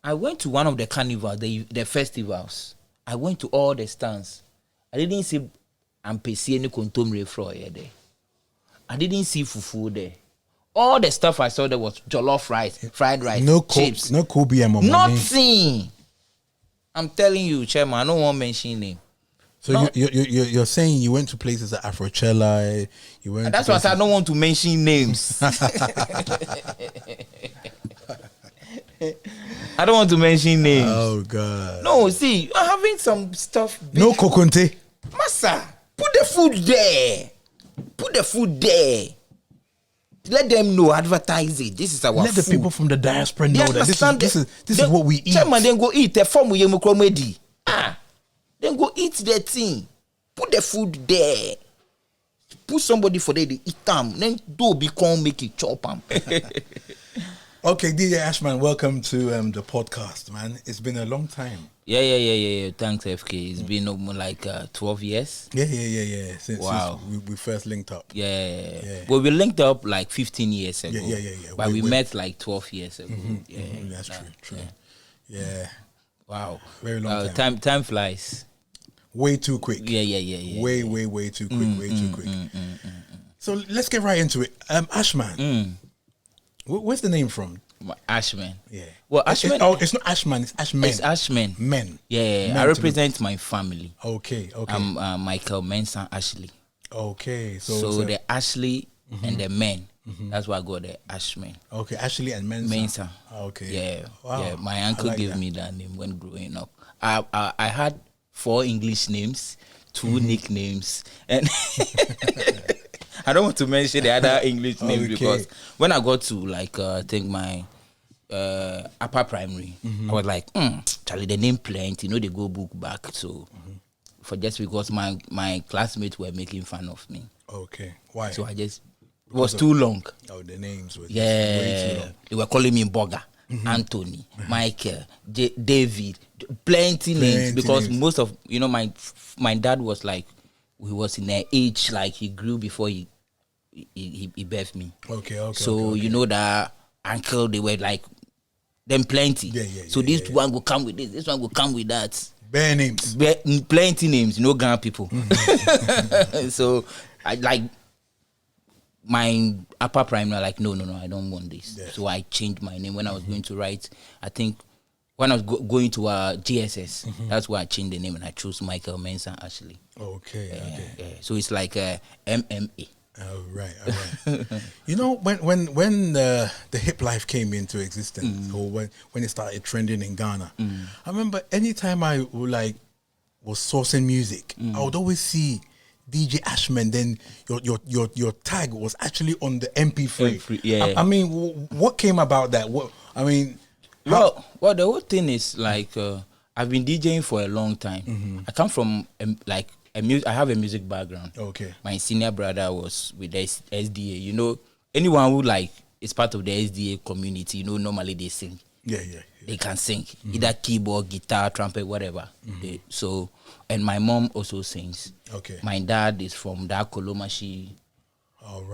I went to one of the carnivals, the festivals. I went to all the stands. I didn't see ampesi any kontomire fry there. I didn't see fufu there. All the stuff I saw there was jollof rice, fried rice, chips. No Kobe and nothing. I'm telling you, Chairman, I don't want to mention name. So you're saying you went to places like Afrochella, you went. That's why I said I don't want to mention names. I don't want to mention names. Oh God. No, see, I'm having some stuff. No kokonte. Massa, put the food there. Put the food there. Let them know, advertise it. This is our Let food. the people from the diaspora know that this is what we eat. Chairman, then go eat the form with comedy. Then go eat the thing. Put the food there. Put somebody for there to eat them. Then do become make it chop them. Okay, DJ Ashmen, welcome to the podcast, man. It's been a long time. Yeah. Thanks, FK. It's been like 12 years. Yeah. Since we first linked up. Yeah. Well, we linked up like 15 years ago. Yeah. But we met like 12 years ago. That's true. Yeah. Wow. Very long time. Time flies. Way too quick. Yeah. Way too quick. So let's get right into it. Ashmen. Where's the name from? Ashmen. Yeah. Well, Ashmen. It's not Ashmen. It's Ashmen. It's Ashmen. Men. Yeah. I represent my family. Okay. I'm Michael Mensah Ashley. Okay. So the Ashley and the men. That's why I got the Ashmen. Okay. Ashley and Mensah. Okay. Yeah. Wow. Yeah. My uncle gave me that name when growing up. I had 4 English names, 2 nicknames, and I don't want to mention the other English names because when I got to like I think my upper primary, I was like, Charlie, the name plenty, they go book back. So for just because my classmates were making fun of me. Okay. Why? So it was too long. Oh, the names were way too long. They were calling me Boga, Anthony, Michael, David, plenty names because most of my dad was like, he was in an age like he grew before he birthed me. Okay. So you know that uncle, they were like them plenty. So this one will come with this one will come with that. Bare names. Plenty names, Ghana people. So I like my upper primary, like no, I don't want this. Yeah. So I changed my name when I was going to write. I think when I was going to GSS, that's why I changed the name and I chose Michael Mensah Ashley. Okay. So it's like MMA. Oh, right. You know, when the hip life came into existence, or when it started trending in Ghana, I remember anytime I was sourcing music, I would always see DJ Ashmen. Then your tag was actually on the MP3. I mean, what came about that? Well, the whole thing is like I've been DJing for a long time. I come from I have a music background. Okay. My senior brother was with the SDA. Anyone who is part of the SDA community, normally they sing. Yeah. They can sing. Either keyboard, guitar, trumpet, whatever. And my mom also sings. Okay. My dad is from that Kolomashi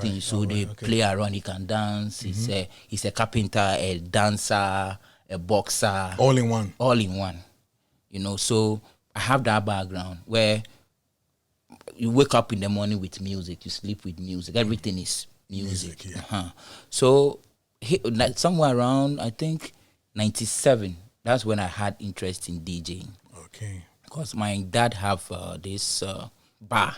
thing. So they play around, he can dance. He's a carpenter, a dancer, a boxer. All in one. So I have that background where you wake up in the morning with music, you sleep with music, everything is music. So somewhere around, I think, 97, that's when I had interest in DJing. Okay. Because my dad have this bar.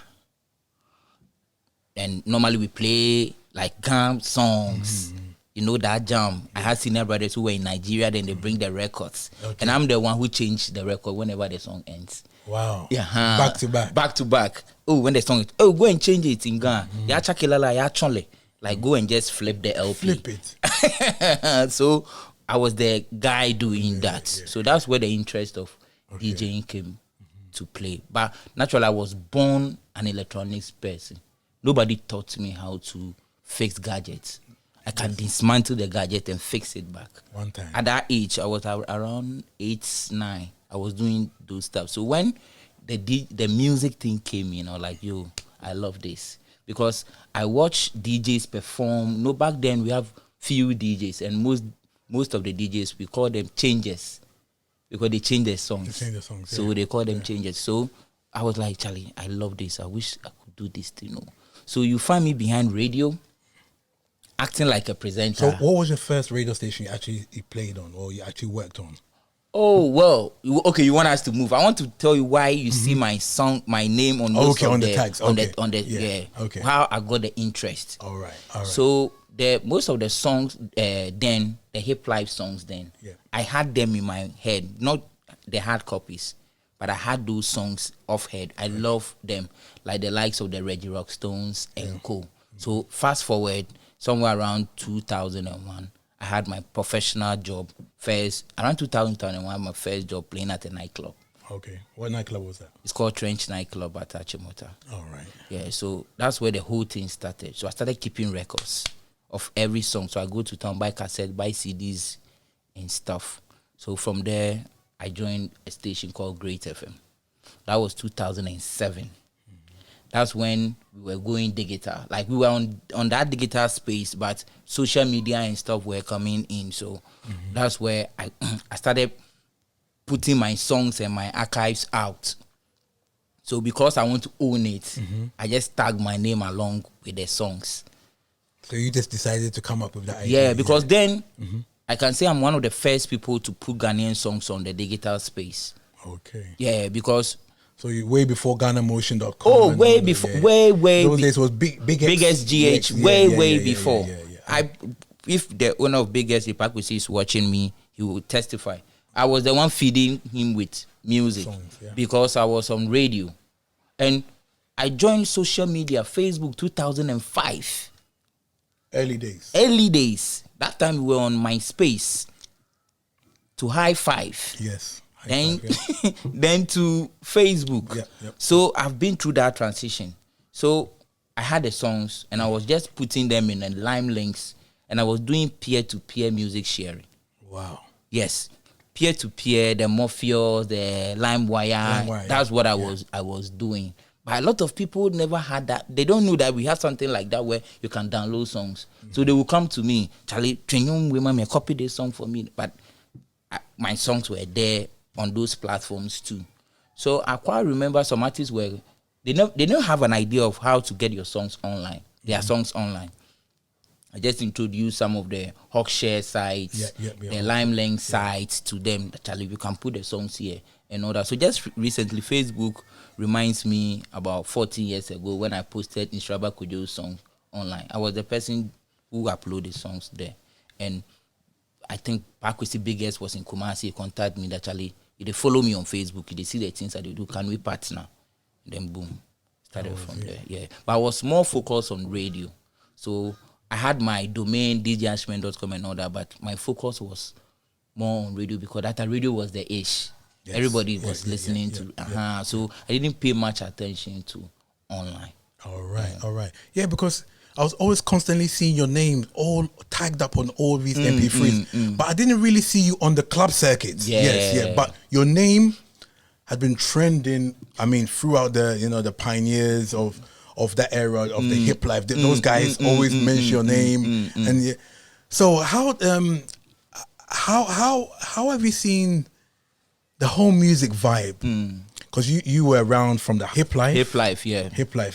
And normally we play like jam songs. That jam. I had senior brothers who were in Nigeria, then they bring the records. Okay. And I'm the one who changed the record whenever the song ends. Wow. Yeah. Back to back. Oh, when the song is, go and change it in Ghana. Like go and just flip the LP. Flip it. So I was the guy doing that. So that's where the interest of DJing came to play. But naturally, I was born an electronics person. Nobody taught me how to fix gadgets. I can dismantle the gadget and fix it back. One time. At that age, I was around 8, 9. I was doing those stuff. So when the music thing came in, I was like, yo, I love this. Because I watch DJs perform. Back then we have few DJs, and most of the DJs, we call them changers because they change their songs. They change the songs, So they call them changers. So I was like, Charlie, I love this. I wish I could do this, So you find me behind radio, acting like a presenter. So what was your first radio station you played on or you actually worked on? Oh, well, okay, you want us to move. I want to tell you why you see my name on most of the tags. Okay. How I got the interest. All right. So most of the songs then, the hip life songs then, I had them in my head, not the hard copies, but I had those songs off head. I love them, like the likes of the Reggie Rockstones and co. So fast forward, somewhere around 2001, I had my professional job first. Around 2001, my first job playing at a nightclub. Okay. What nightclub was that? It's called Trench Nightclub at Achimota. All right. Yeah, so that's where the whole thing started. So I started keeping records of every song. So I go to town, buy cassettes, buy CDs and stuff. So from there, I joined a station called Great FM. That was 2007. That's when we were going digital. Like we were on that digital space, but social media and stuff were coming in. So that's where I started putting my songs and my archives out. So because I want to own it, I just tag my name along with the songs. So you just decided to come up with that idea? Yeah, because then I can say I'm one of the first people to put Ghanaian songs on the digital space. Okay. Yeah, because... So you way before GhanaMotion.com. Oh, way before, way. Those days was biggest GH, way before. If the owner of Biggest Hypocrisy is watching me, he will testify. I was the one feeding him with music because I was on radio, and I joined social media, Facebook, 2005. Early days. That time we were on MySpace to High Five. Yes. Then to Facebook. Yep. So I've been through that transition. So I had the songs and I was just putting them in a Lime links and I was doing peer-to-peer music sharing. Wow. Yes. Peer-to-peer, the Morpheus, the LimeWire. That's what I was doing. But a lot of people never had that. They don't know that we have something like that where you can download songs. So they will come to me, Charlie, women, copy this song for me. But my songs were there on those platforms too. So I quite remember some artists they don't have an idea of how to get your songs online. Their songs online. I just introduced some of the Hawkshare sites, the LimeLink sites to them. Actually, you can put the songs here and all that. So just recently, Facebook reminds me about 14 years ago when I posted Instraba Kojo's song online. I was the person who uploaded songs there. And I think Hypocrisy Biggest was in Kumasi. He contacted me that actually, if they follow me on Facebook, if they see the things that they do, can we partner? And then boom, started from there. Yeah, but I was more focused on radio. So I had my domain, djashmen.com and all that, but my focus was more on radio because that radio was the ish. Yes. Everybody was listening to. So I didn't pay much attention to online. All right. Yeah, because I was always constantly seeing your name all tagged up on all these MP3s, but I didn't really see you on the club circuits. Yes. But your name had been trending. I mean, throughout the pioneers of that era of the hip life. Those guys always mention your name, and so how have you seen the whole music vibe? Because you were around from the hip life,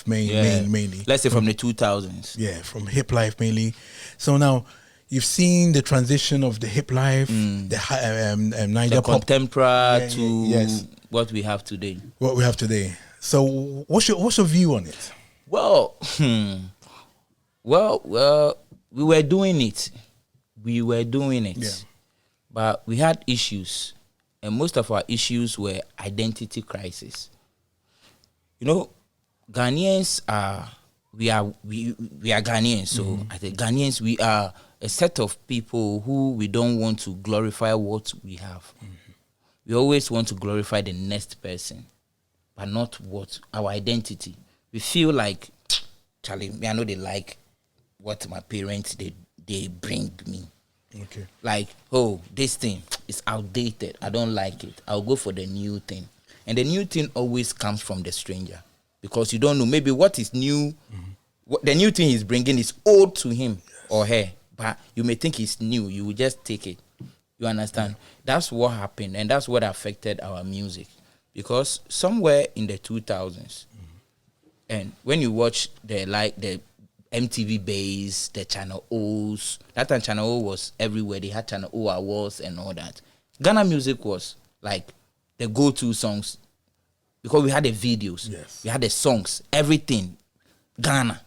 mainly. Let's say from the 2000s. Yeah, from hip life mainly. So now you've seen the transition of the hip life, the Niger pop, contemporary to what we have today. So what's your view on it? Well, we were doing it. Yeah. But we had issues. And most of our issues were identity crisis. Ghanaians we are Ghanaians. So I think Ghanaians, we are a set of people who we don't want to glorify what we have. We always want to glorify the next person, but not what our identity. We feel like, Charlie, I know they like what my parents they bring me. Okay. Like, this thing is outdated. I don't like it. I'll go for the new thing. And the new thing always comes from the stranger because you don't know maybe what is new. What the new thing he's bringing is old to him or her, but you may think it's new. You will just take it You understand? That's what happened, and that's what affected our music. Because somewhere in the 2000s, and when you watch the MTV Base, the Channel O's, that time Channel O was everywhere. They had Channel O Awards and all that. Ghana music was like the go-to songs because we had the videos, we had the songs, everything. Ghana,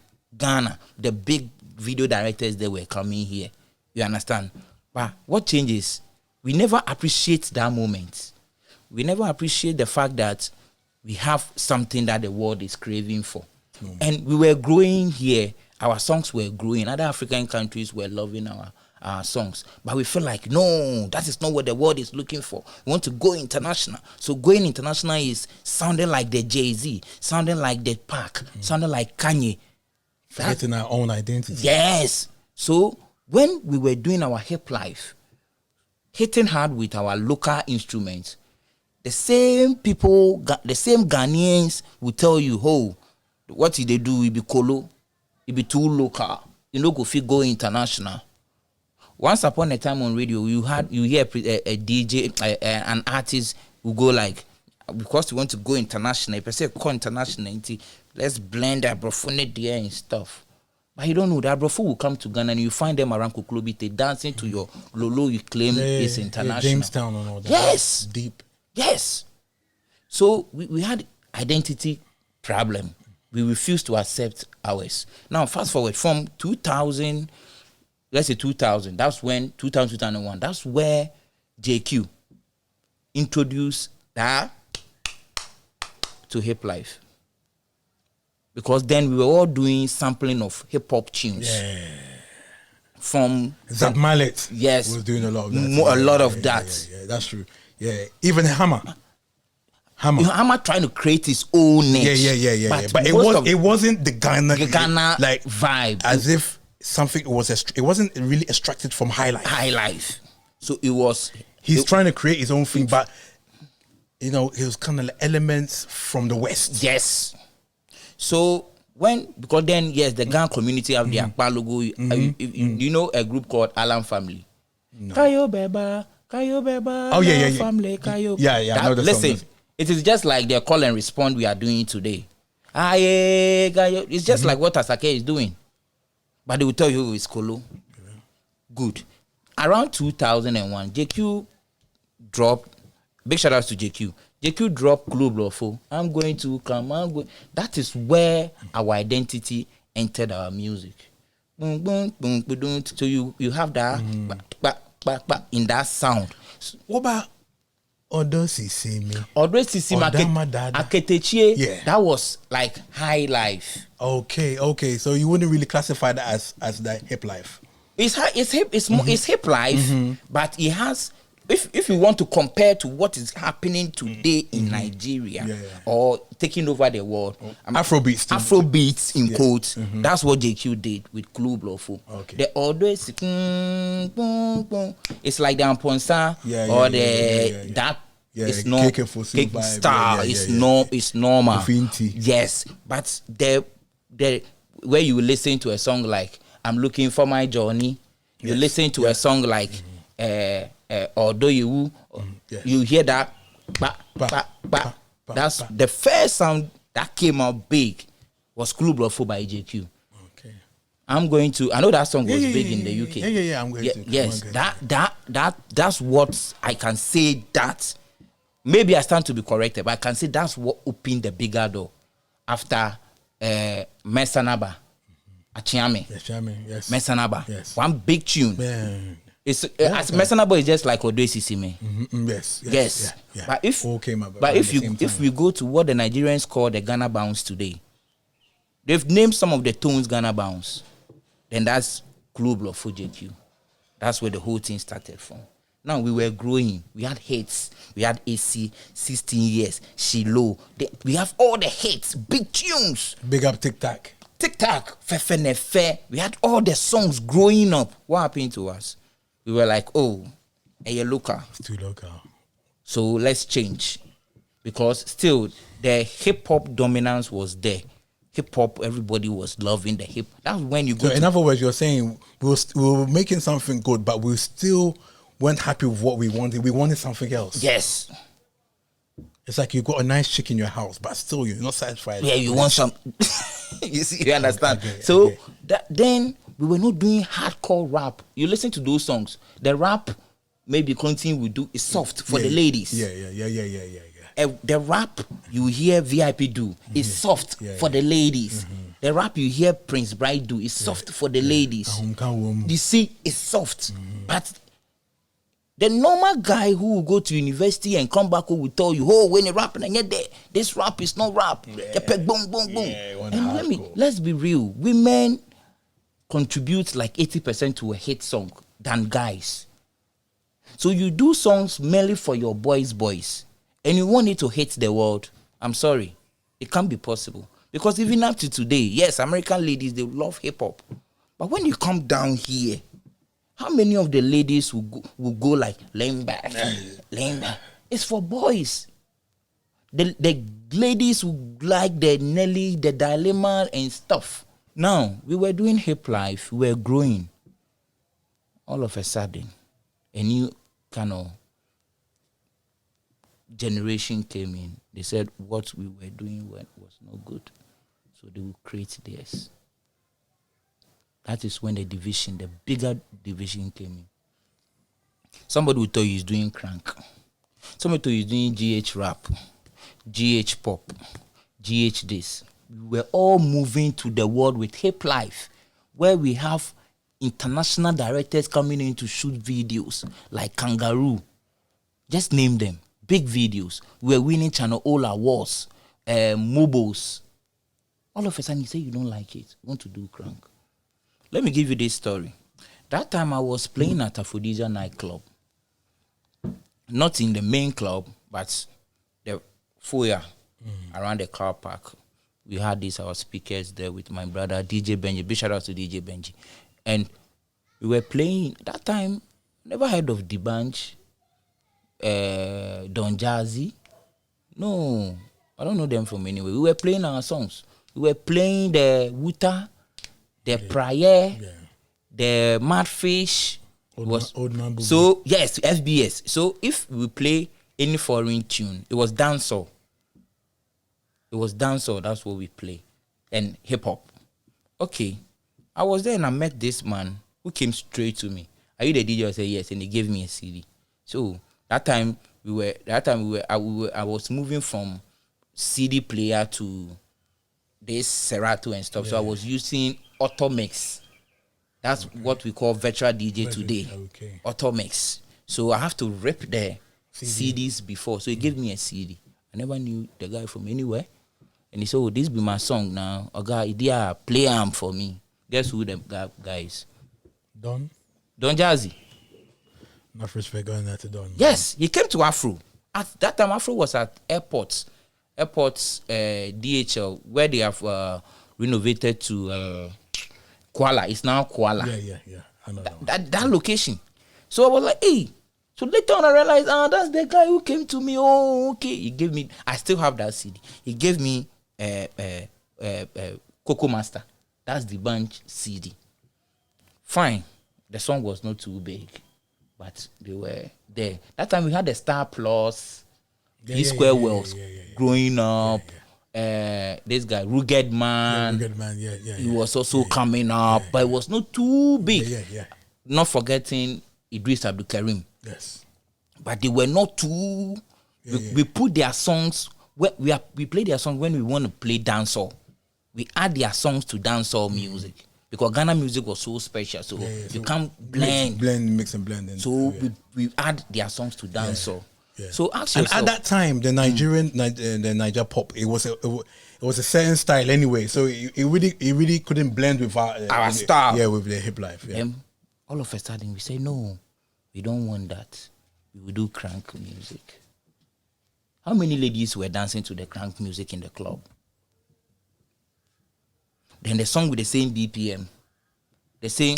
the big video directors that were coming here. You understand? But what changes? We never appreciate that moment. We never appreciate the fact that we have something that the world is craving for. And we were growing here. Our songs were growing. Other African countries were loving our songs. But we feel like, no, that is not what the world is looking for. We want to go international. So going international is sounding like the Jay-Z, sounding like the Pac, sounding like Kanye. Forgetting our own identity. Yes. So when we were doing our hip life, hitting hard with our local instruments, the same people, the same Ghanaians will tell you, oh, what did they do? It be colo, it be too local. You know, go fit go international. Once upon a time on radio, you hear a DJ, an artist who go like, because we want to go international, if I say go international, let's blend that brophonic there and stuff. But you don't know that brofo will come to Ghana and you find them around Kuklobite dancing to your Lolo you claim is international. Jamestown and all that. Yes. Deep. Yes. So we had identity problem. We refused to accept ours. Now, fast forward from 2000, let's say 2000, that's when, 2001, that's where JQ introduced that to hip life. Because then we were all doing sampling of hip-hop tunes. Yeah. From Zach Mallet. Yes. Was doing a lot of that. A lot of that. Yeah, that's true. Yeah. Even Hammer trying to create his own niche. Yeah. But it wasn't the Ghana like vibe. As if something it wasn't really extracted from High Life. So it was. He's trying to create his own thing, but you know, it was kind of like elements from the West. Yes. So because then yes, the Ghana community have the Akpa logo. You know a group called Alan Family. No. Kayo Beba. Oh yeah. Family Kayo. Yeah. I know the listen. song. It is just like the call and respond we are doing today. It's just like what Asake is doing. But they will tell you it's Kolo. Yeah. Good. Around 2001, JQ dropped, big shout outs to JQ. JQ dropped Club Lofo. I'm going to come. That is where our identity entered our music. Boom, boom, boom, boom. So you have that in that sound. What about Odo Sisimi, Aketechie, yeah. That was like high life. Okay. So you wouldn't really classify that as the hip life. It's hip life, but it has. If you want to compare to what is happening today in Nigeria or taking over the world, Afrobeats in quotes. That's what JQ did with Club Lofo. Okay. They always it's like the Amponsa or that. Yeah, it's not cake style. It's normal. Yes, but the where you listen to a song like "I'm Looking for My Journey," you listen to a song like "Although You," you hear that. That's the first sound that came out big was "Club Lofo" by JQ. Okay, I know that song was big in the UK. Yeah. I'm going to. Yes, that's what I can say that. Maybe I stand to be corrected, but I can say that's what opened the bigger door after Mesanaba, Achiame. Yes. Mesanaba. Yes. One big tune. Man. Mesanaba is just like Odo Sisime. Yes. Yeah. But if we go to what the Nigerians call the Ghana bounce today, they've named some of the tunes Ghana bounce. Then that's Club Lofo JQ. That's where the whole thing started from. Now we were growing. We had hits. We had AC, 16 years, Shiloh. We have all the hits, big tunes. Big up Tic Tac. Fefe Nefe. We had all the songs growing up. What happened to us? We were like, oh, you're local. It's too local. So let's change. Because still, the hip-hop dominance was there. Hip-hop, everybody was loving the hip. That's when you go in other words, you're saying we were making something good, but we weren't happy with what we wanted. We wanted something else. Yes. It's like you got a nice chick in your house, but still you're not satisfied. Yeah, you want some. You see, you understand. So then we were not doing hardcore rap. You listen to those songs. The rap, maybe Clinton will do is soft for the ladies. Yeah. The rap you hear VIP do is soft for the ladies. The rap you hear Prince Bright do is soft for the ladies. You see, it's soft, but the normal guy who will go to university and come back who will tell you, oh, when you rap and you're there, this rap is not rap. Boom, boom, boom. And let's be real. Women contribute like 80% to a hit song than guys. So you do songs merely for your boys, and you want it to hit the world. I'm sorry. It can't be possible. Because even up to today, yes, American ladies, they love hip-hop. But when you come down here, how many of the ladies will go like, lean back? It's for boys. The ladies who like the Nelly, the Dilemma and stuff. Now, we were doing hip life. We were growing. All of a sudden, a new kind of generation came in. They said what we were doing was not good. So they will create theirs. That is when the bigger division came in. Somebody will tell you he's doing crank. Somebody will tell you he's doing GH rap, GH pop, GH this. We were all moving to the world with hip life, where we have international directors coming in to shoot videos like Kangaroo. Just name them. Big videos. We were winning Channel All awards, mobiles. All of a sudden you say you don't like it. You want to do crank. Let me give you this story. That time I was playing at Aphrodisia nightclub. Not in the main club, but the foyer around the car park. We had our speakers there with my brother, DJ Benji. Big shout out to DJ Benji. And we were playing. That time, never heard of D'banj, Don Jazzy. No, I don't know them from anywhere. We were playing our songs. We were playing the Wuta, the Prayer, the Madfish. Old Man Boogie. So, yes, FBS. So, if we play any foreign tune, it was dancehall. That's what we play. And hip-hop. Okay. I was there and I met this man who came straight to me. Are you the DJ? I said, yes. And he gave me a CD. So, I was moving from CD player to this Serato and stuff. So I was using Automix. That's what we call virtual DJ today. Okay. Automix. So I have to rip the CDs before. So he gave me a CD. I never knew the guy from anywhere. And he said, oh, this be my song now. Okay, idea play for me. Guess who the guy is? Don Jazzy. Enough respect going there to Don. Yes, he came to Afro. At that time, Afro was at airports, DHL, where they have renovated to Kuala. It's now Kuala. Yeah. I know that location. So I was like, hey. So later on, I realized, that's the guy who came to me. Oh, okay. He gave me. I still have that CD. He gave me Coco Master. That's the D'banj CD. Fine. The song was not too big, but they were there. That time we had the Star Plus, Square Wells, growing up. This guy, Rugged Man. He was also coming up, but it was not too big. Not forgetting Idris Abdul Karim. Yes. But they were not too. We put their songs. We play their songs when we want to play dancehall. We add their songs to dancehall music because Ghana music was so special. So you can't mix and blend. So we add their songs to dancehall. So ask yourself. And at that time, the the Niger pop, it was a certain style anyway. So it really couldn't blend with our style. Yeah, with the hip life. Yeah. All of a sudden, we say no, we don't want that. We will do crank music. How many ladies were dancing to the crank music in the club? Then the song with the same BPM, the same,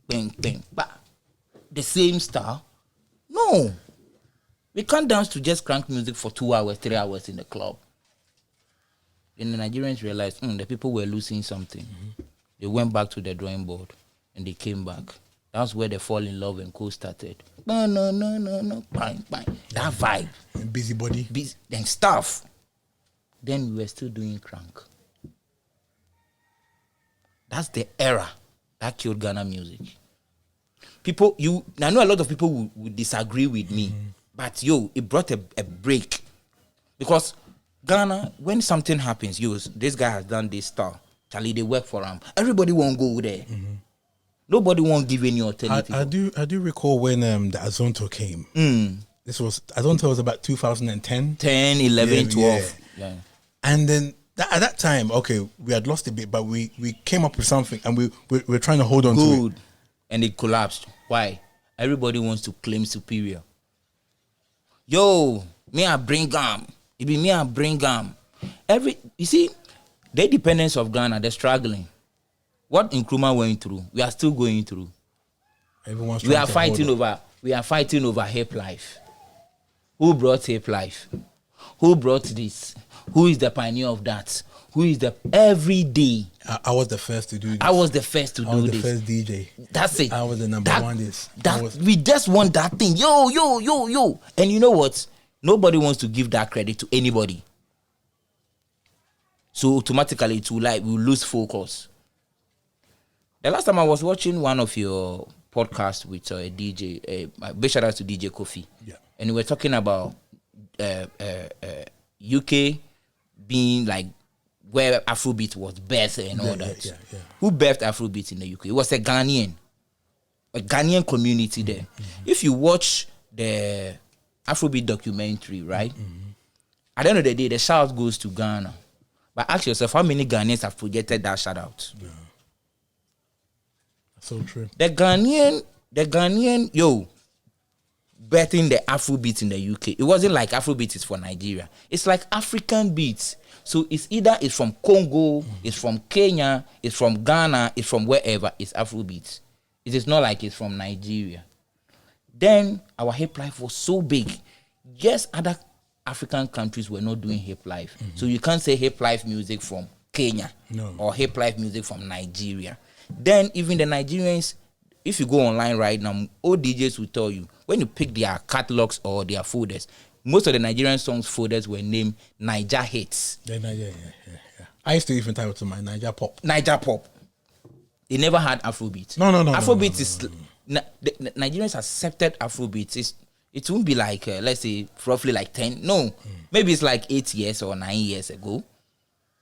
bang, bang, bang, the same style. No, we can't dance to just crank music for 2 hours, 3 hours in the club. Then the Nigerians realized the people were losing something. They went back to the drawing board and they came back. That's where the Fall in Love and Co started. No, bang. That vibe. Busybody. Then stuff. Then we were still doing crank. That's the era that killed Ghana music. I know a lot of people would disagree with me, but it brought a break. Because Ghana, when something happens, this guy has done this style. Charlie, they work for him. Everybody won't go there. Nobody won't give any alternative. I do recall when the Azonto came. Azonto was about 2010. 10, 11, 12. Yeah. And then at that time, okay, we had lost a bit, but we came up with something, and we were trying to hold on to it. And it collapsed. Why? Everybody wants to claim superior. Me I bring it be me I bring you see, the dependence of Ghana, they're struggling. What Nkrumah went through, we are still going through. We are fighting over hip life. Who brought hip life? Who brought this? Who is the pioneer of that? Who is the every day? I was the first to do this. I was the first DJ. That's it. I was the number one. We just want that thing. Yo. And you know what? Nobody wants to give that credit to anybody. So automatically we lose focus. The last time I was watching one of your podcasts with a DJ, big shout out to DJ Kofi. Yeah. And we were talking about UK being like where Afrobeat was birthed and all that. Yeah. Who birthed Afrobeat in the UK? It was a Ghanaian community there. If you watch the Afrobeat documentary, right? At the end of the day, the shout goes to Ghana. But ask yourself, how many Ghanaians have projected that shout out? Yeah. So true. The Ghanaian, birthing the Afrobeat in the UK. It wasn't like Afrobeat is for Nigeria. It's like African beats. So it's from Congo, it's from Kenya, it's from Ghana, it's from wherever. It's Afrobeat. It is not like it's from Nigeria. Then our hip life was so big. Yes, other African countries were not doing hip life. So you can't say hip life music from Kenya or hip life music from Nigeria. Then even the Nigerians, if you go online right now, all DJs will tell you, when you pick their catalogs or their folders, most of the Nigerian songs folders were named Niger Hits. Yeah. I used to even title to my Niger Pop. They never had Afrobeat. No. Afrobeat is... The Nigerians accepted Afrobeat. It won't be like, let's say, roughly like 10. No. Maybe it's like 8 years or 9 years ago.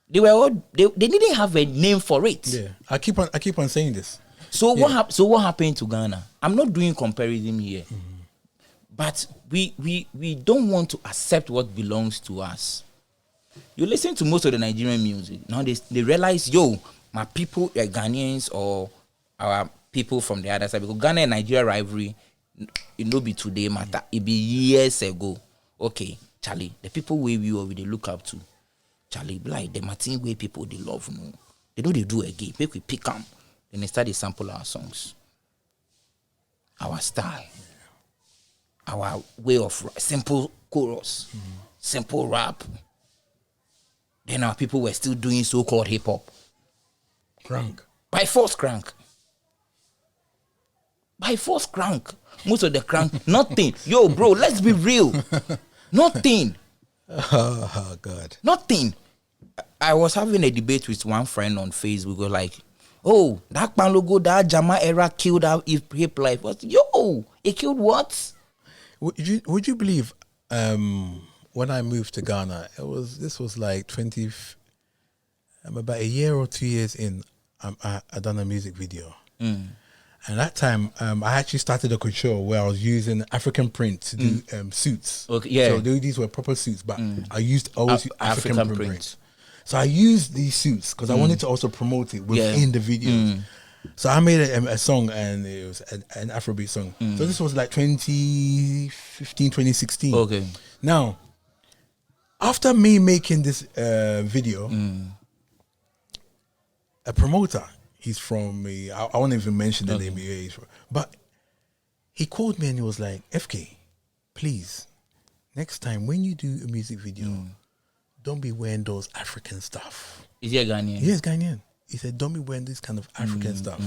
They didn't have a name for it. Yeah. I keep on saying this. So what happened to Ghana? I'm not doing comparison here. But we don't want to accept what belongs to us. You listen to most of the Nigerian music. Now they realize, my people are Ghanaians or our people from the other side. Because Ghana and Nigeria rivalry, it no be today matter. It be years ago. Okay, Charlie, the people we look up to. Charlie, like the Martin way people they love, no. They know they do again. Make we pick them. Then they start to sample our songs. Our style. Our way of simple chorus. Simple rap. Then our people were still doing so-called hip-hop. Crank. By force crank. Most of the crank, nothing. Yo, bro, let's be real. Nothing. Oh, God. Nothing. I was having a debate with one friend on Facebook. We were like, that pan logo, that Jama era killed our hip life. It killed what? Would you believe when I moved to Ghana, this was like about a year or 2 years in, I done a music video. And that time, I actually started a couture where I was using African print to do suits. Okay, yeah. So these were proper suits, but I always used African print. So I used these suits because I wanted to also promote it within the video. So I made a song, and it was an Afrobeat song. So this was like 2015, 2016. Okay. Now, after me making this video, a promoter, he's from I won't even mention the name, but he called me and he was like, FK, please, next time when you do a music video, don't be wearing those African stuff. Is he a Ghanaian? He is Ghanaian. He said, don't be wearing this kind of African stuff.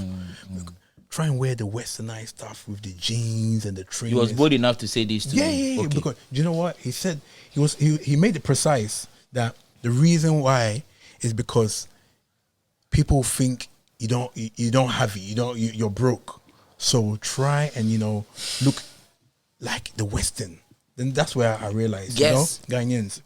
try and wear the westernized stuff with the jeans and the trainers. He was bold enough to say this to me. Yeah. Because you know what he said? He made it precise that the reason why is because people think you don't have it. You're broke. So try and look like the Western. Then that's where I realized. Yes, Ghanaians,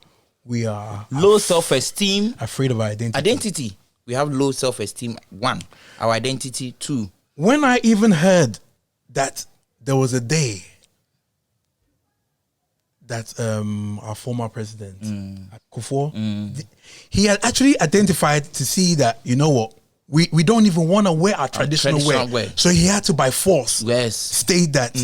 we are low self-esteem, afraid of our identity. We have low self-esteem. 1, our identity. 2. When I even heard that there was a day that our former president, Kufuor, he had actually identified to see that, you know what, we don't even want to wear our traditional wear. So he had to by force state that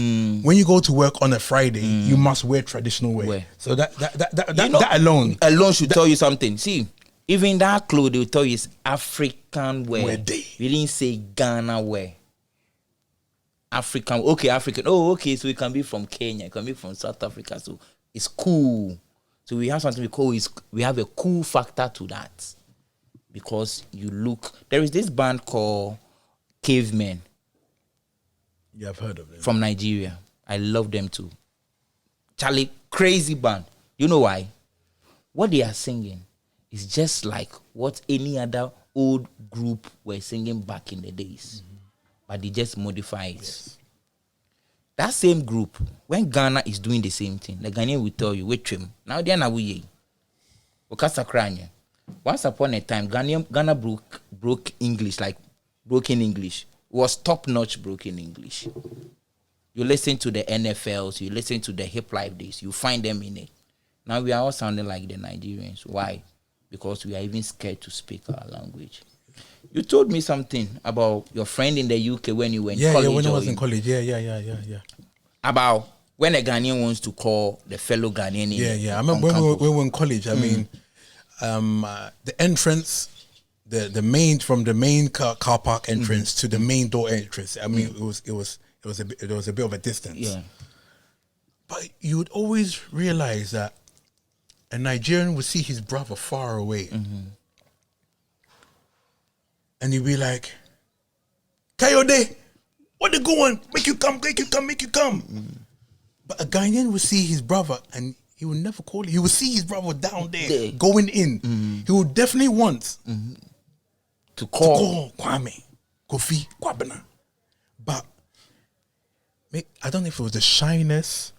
when you go to work on a Friday, you must wear traditional wear. So that alone should tell you something. See, even that clothes they will tell you is African wear. We didn't say Ghana wear. African. Oh, okay. So it can be from Kenya, it can be from South Africa. So it's cool. So we have something we have a cool factor to that. Because you look, there is this band called Cavemen. Yeah, I've heard of them. From Nigeria. I love them too. Charlie, crazy band. You know why? What they are singing is just like what any other old group were singing back in the days. But they just modify it. Yes. That same group, when Ghana is doing the same thing, the Ghanaian will tell you, wait, trim. Now they are now we once upon a time, Ghana broke English, like broken English. It was top-notch broken English. You listen to the NFLs, you listen to the hip life days, you find them in it. Now we are all sounding like the Nigerians. Why? Because we are even scared to speak our language. You told me something about your friend in the UK when you were in college. Yeah, when I was in college. Yeah. About when a Ghanaian wants to call the fellow Ghanaian. Yeah. I remember when we were in college. I mean, the entrance, the main from the main car park entrance to the main door entrance. I mean, it was a bit of a distance. Yeah. But you would always realize that a Nigerian would see his brother far away, and he'd be like, "Kayode, what they going? Make you come. But a Ghanaian would see his brother and he would never call it. He would see his brother down there going in. He would definitely want to call Kwame, Kofi, Kwabena. But I don't know if it was the shyness,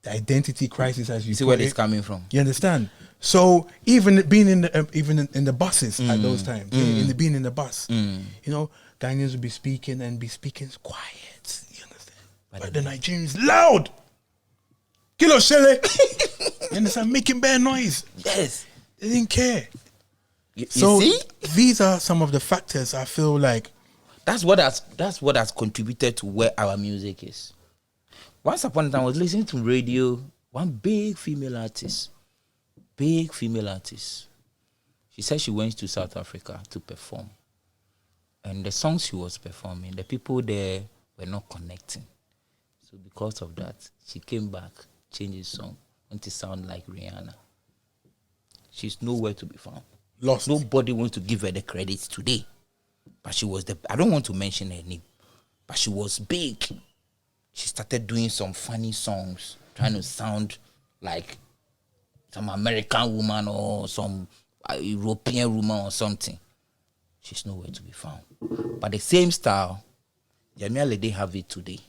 the identity crisis, as you see where it's coming from. You understand? So even being in the buses at those times, being in the bus, Ghanaians would be speaking quiet. You understand? But the Nigerians loud. Kilo Shele. You understand? Making bad noise. Yes. They didn't care. You see? These are some of the factors I feel like. That's what has contributed to where our music is. Once upon a time, I was listening to radio. One big female artist. She said she went to South Africa to perform. And the songs she was performing, the people there were not connecting. So because of that, she came back, changed the song, and to sound like Rihanna. She's nowhere to be found. Lost. Nobody wants to give her the credit today. But she was I don't want to mention her name, but she was big. She started doing some funny songs, trying to sound like some American woman or some European woman or something. She's nowhere to be found. But the same style, Jamia they have it today.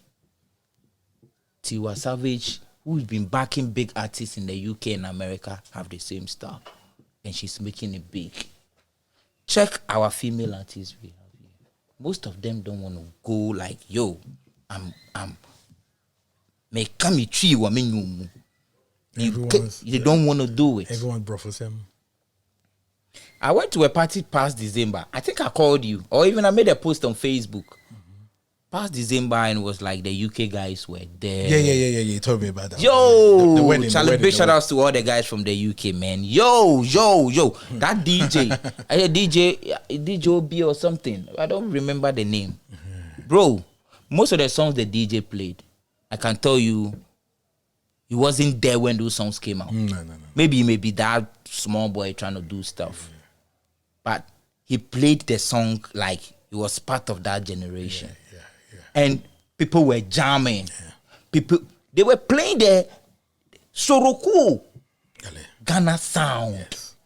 Tiwa Savage, who's been backing big artists in the UK and America, have the same style. And she's making it big. Check our female artists we have here. Most of them don't want to go like, yo, they don't want to do it. Everyone brothels him. I went to a party past December. I think I called you, or even I made a post on Facebook. Past December, and it was like the UK guys were there. Yeah. You told me about that. Yo, the wedding, Charlie, big shout outs to all the guys from the UK, man. Yo. That DJ, I heard DJ OB or something. I don't remember the name. Bro, most of the songs the DJ played, I can tell you, he wasn't there when those songs came out. No. Maybe that small boy trying to do stuff. But he played the song like he was part of that generation. Yeah. and people were jamming. People, they were playing the Soroku Ghana sound. Yes.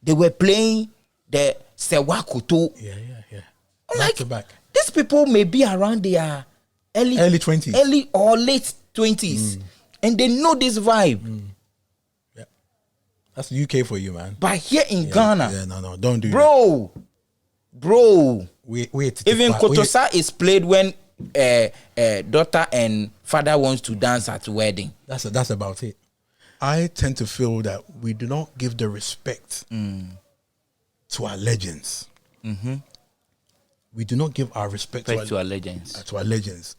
They were playing the Sewakuto. Yeah. Like, Back to back. These people may be around their early 20s. early or late 20s, and they know this vibe. Yeah. That's UK for you, man. But here in Ghana, no, don't do bro. Wait. Even Kotosa is played when daughter and father wants to dance at wedding. That's about it. I tend to feel that we do not give the respect to our legends. Mm-hmm. We do not give our respect to our legends. To our legends.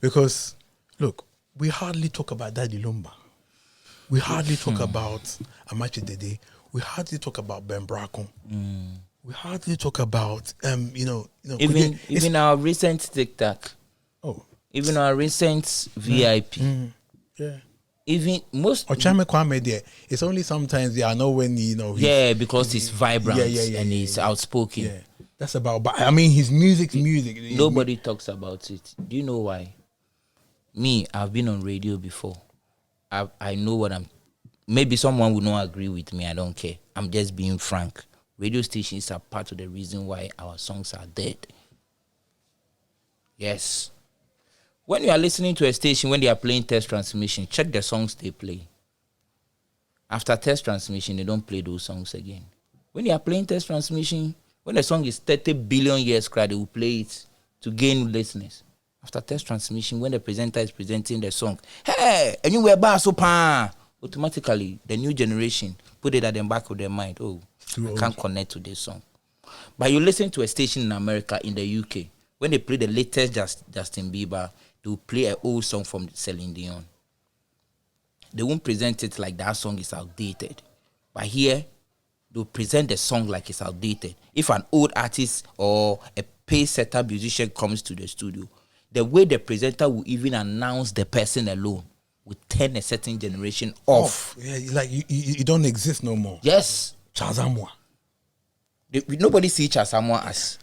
Because, look, we hardly talk about Daddy Lumba. We hardly talk about Amache Dede. We hardly talk about Ben Braco. We hardly talk about, even our recent TikTok. Oh. Even our recent VIP. Yeah. Even most Ochame Kwame there, it's only sometimes I know when because he's vibrant and he's outspoken. Yeah. That's about, but I mean his music. Nobody talks about it. Do you know why? Me, I've been on radio before. I know what maybe someone would not agree with me, I don't care. I'm just being frank. Radio stations are part of the reason why our songs are dead. Yes. When you are listening to a station, when they are playing test transmission, check the songs they play. After test transmission, they don't play those songs again. When they are playing test transmission, when the song is 30 billion years cry, they will play it to gain listeners. After test transmission, when the presenter is presenting the song, hey, and you were so pan, automatically the new generation put it at the back of their mind. Oh, I can't connect to this song. But you listen to a station in America, in the UK, when they play the latest Justin Bieber, they will play an old song from Celine Dion. They won't present it like that song is outdated. But here, they'll present the song like it's outdated. If an old artist or a pace setter musician comes to the studio, the way the presenter will even announce the person alone will turn a certain generation off. Yeah, like you don't exist no more. Yes. Chazamwa. Nobody sees Chasamwa as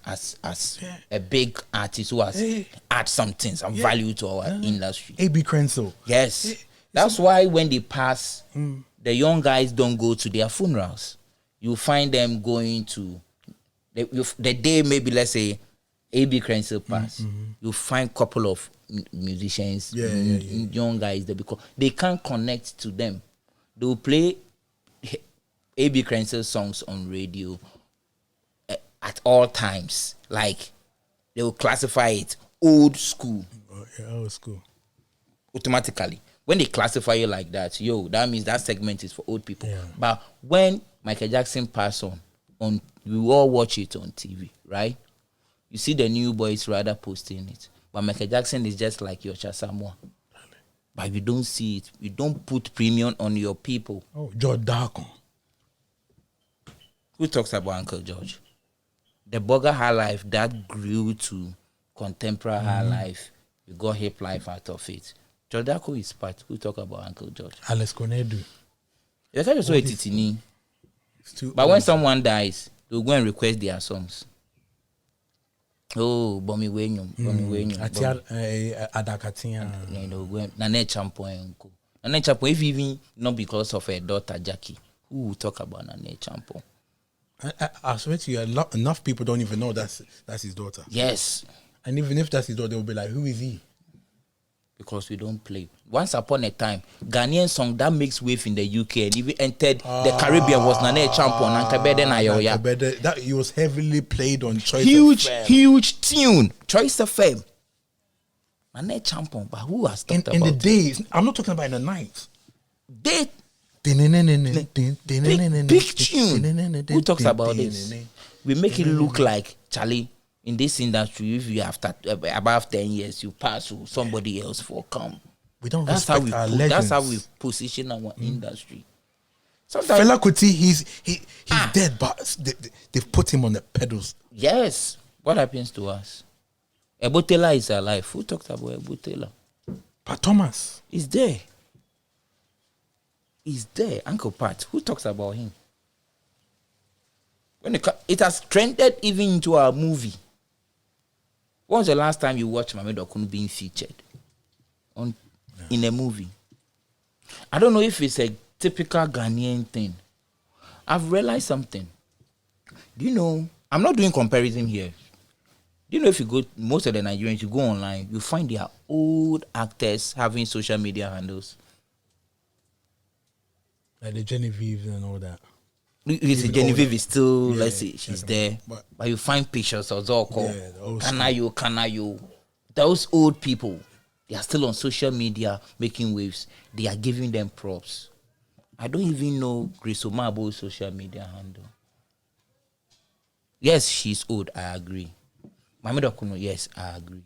a big artist who has add something, some value to our industry. A.B. Crenso. Yes. That's why when they pass, the young guys don't go to their funerals. You find them going to the day, maybe let's say A.B. Crenso pass. You find a couple of musicians, young guys there, because they can't connect to them. They will play A.B. Crenso songs on radio at all times. Like, they will classify it old school. Old school. Automatically. When they classify you like that, that means that segment is for old people. Yeah. But when Michael Jackson passed on, we all watch it on TV, right? You see the new boys rather posting it. But Michael Jackson is just like your Chasamwa. But you don't see it. You don't put premium on your people. Oh, George Darkon. Who talks about Uncle George? The burger high life that grew to contemporary high life, we got hip life out of it. George Darko is part. Who talk about Uncle George? Alex Konedu. You can't just wait it. But when someone dies, they'll go and request their songs. Oh, Bomi Wenyum. Atia Adakatia. Nane Champo. Nane Champo, if even not because of her daughter Jackie, who will talk about Nane Champo? I swear to you, enough people don't even know that's his daughter. Yes. And even if that's his daughter, they'll be like, who is he? Because we don't play. Once upon a time, Ghanaian song that makes wave in the UK and even entered the Caribbean was Nane Champo and Kabede Nayoya. That he was heavily played on Choice FM. Huge tune. Choice FM. Nane Champo, but who has talked about in the days? I'm not talking about in the night. Big tune. Who talks about this? We make it look like, Charlie, in this industry, if you after above 10 years, you pass to somebody else for come. We don't respect our legends. That's how we position our industry. Sometimes Fela Kuti, he's dead, but they've put him on the pedals. Yes. What happens to us? Ebotela is alive. Who talked about Ebotela? Pat Thomas. He's there. He's there. Uncle Pat. Who talks about him? When it has trended even into our movie. When was the last time you watched Mame Dokun being featured in a movie? I don't know if it's a typical Ghanaian thing. I've realized something. Do you know? I'm not doing comparison here. Do you know if you go, most of the Nigerians, you go online, you find their old actors having social media handles. Like the Genevieve and all that. It's Genevieve is still, let's say, she's there. But you find pictures of Zoko, Kanayo. Those old people, they are still on social media making waves. They are giving them props. I don't even know Grace Omabo's social media handle. Yes, she's old, I agree. Mame Dokuno, yes, I agree.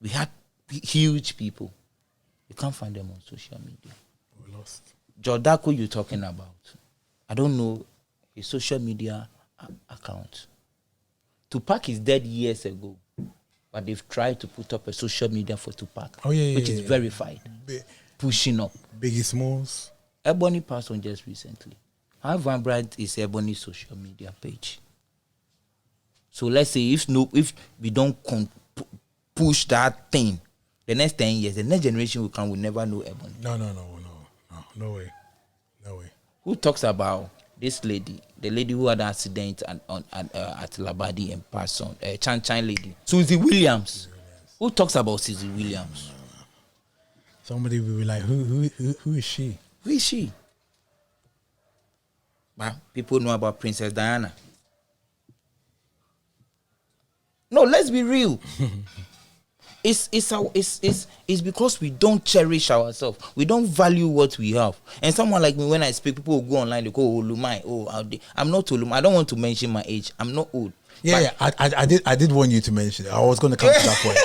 We had huge people. You can't find them on social media. We're lost. Jodako you're talking about. I don't know his social media account. Tupac is dead years ago. But they've tried to put up a social media for Tupac. Which is verified. Pushing up. Biggie Smalls. Ebony passed on just recently. How vibrant is Ebony's social media page? So let's say if we don't push that thing, the next 10 years, the next generation will come, will never know Ebony. No way. Who talks about this lady, the lady who had an accident at Labadi and passed on, Chan lady, Susie Williams. Who talks about Susie Williams? Somebody will be like, who is she? Who is she? Well, people know about Princess Diana. No, let's be real. It's because we don't cherish ourselves. We don't value what we have. And someone like me, when I speak, people will go online, they go, oh, Lumai, I'm not Olumai. I don't want to mention my age. I'm not old. I did want you to mention it. I was going to come to that point.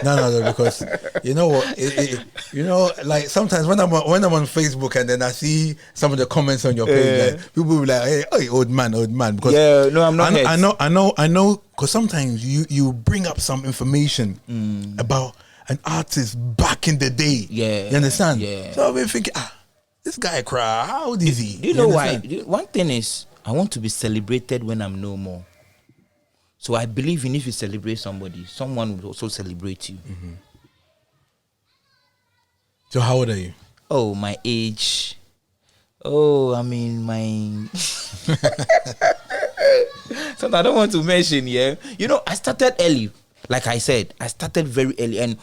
No, because you know what, like sometimes when I'm on Facebook and then I see some of the comments on your page, like, people will be like, hey, old man, because I'm not. I know, because sometimes you bring up some information about an artist back in the day. You understand? So I've been thinking, this guy cry. How old is he? Do you know why? One thing is, I want to be celebrated when I'm no more. So I believe if you celebrate somebody, someone will also celebrate you. Mm-hmm. So how old are you? Oh, my age. Oh, I mean, my... Something I don't want to mention here. You know, I started early. Like I said, I started very early. And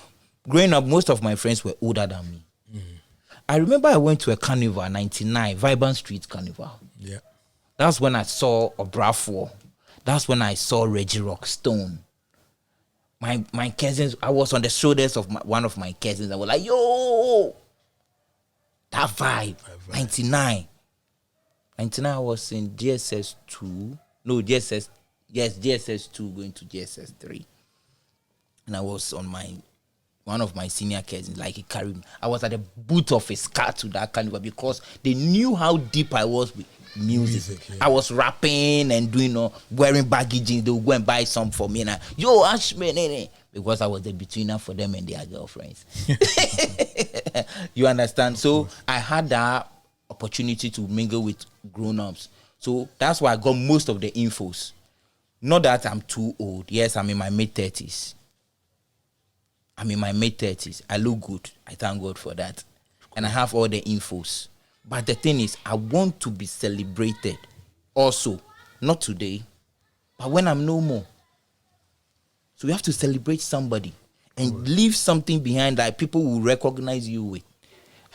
growing up, most of my friends were older than me. Mm-hmm. I remember I went to a carnival, 99, Vibrant Street Carnival. Yeah. That's when I saw Obrafour. That's when I saw Reggie Rockstone. My cousins, I was on the shoulders of one of my cousins. I was like, yo, that vibe. 99. 99, I was in GSS 2. No, GSS 2 going to GSS 3. And I was on one of my senior cousins, like he carried me. I was at the boot of his car to that carnival because they knew how deep I was with music. I was rapping and doing wearing baggy jeans. They would go and buy some for me. And yo, Ashmen, because I was the betweener for them and their girlfriends. You understand? So I had that opportunity to mingle with grown-ups. So that's why I got most of the infos. Not that I'm too old. Yes, I'm in my mid-30s. I look good. I thank God for that. And I have all the infos. But the thing is, I want to be celebrated also. Not today, but when I'm no more. So we have to celebrate somebody and leave something behind that people will recognize you with.